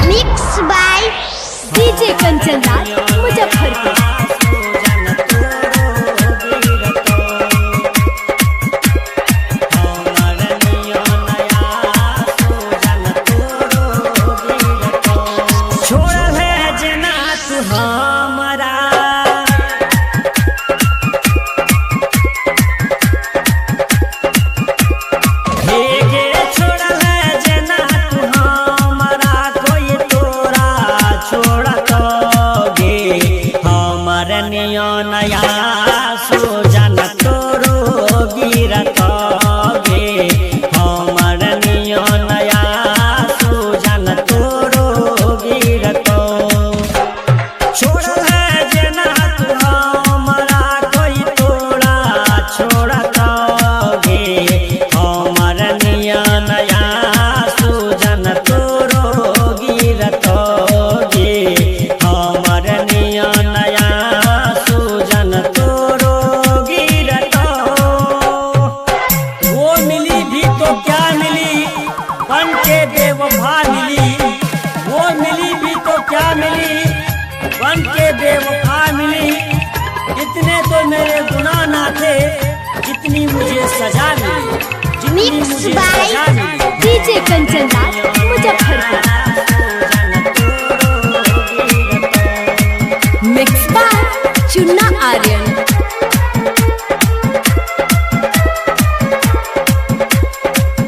Mixed by DJ Kanchan Raj, Muzaffarpur. नया सोजन तोरो गिरतोगे हमर नियो नया सोजन तोरो गिरतो छोड़ल है जना तू हमरा कोई तोरा छोड़तोगे हमर नियो नया सोजन तोरो गिरतोगे हमर नियो नया बन के बेवफा मिली, वो मिली भी तो क्या मिली, बन के बेवफा मिली। इतने तो मेरे गुनाह ना थे, जितनी मुझे सजा मिली, जितनी मुझे सजा मिली। DJ Kanchan Raj, Muzaffarpur. Mixed by Chunna Aryan.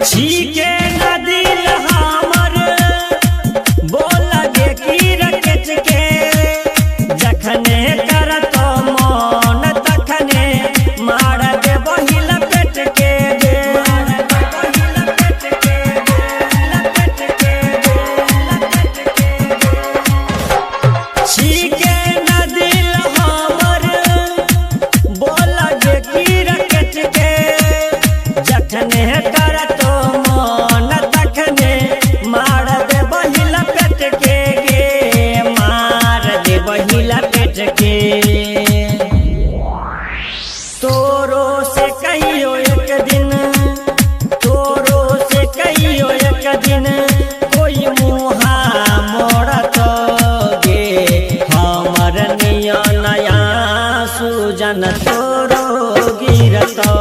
छीके नदी हमर बोल गे की रकच के जखने करतो मन तखने मार दे बही लपेट के गे लपेट के लपेट के लपेट के छीके नदी हमर बोल गे की रकच के जखने करतो तोरो से कहियो एक दिन, तोरो से कहियो एक दिन कोई मुहा मोड़तोगे हमर नियो नया सुजन तोरो गिरतो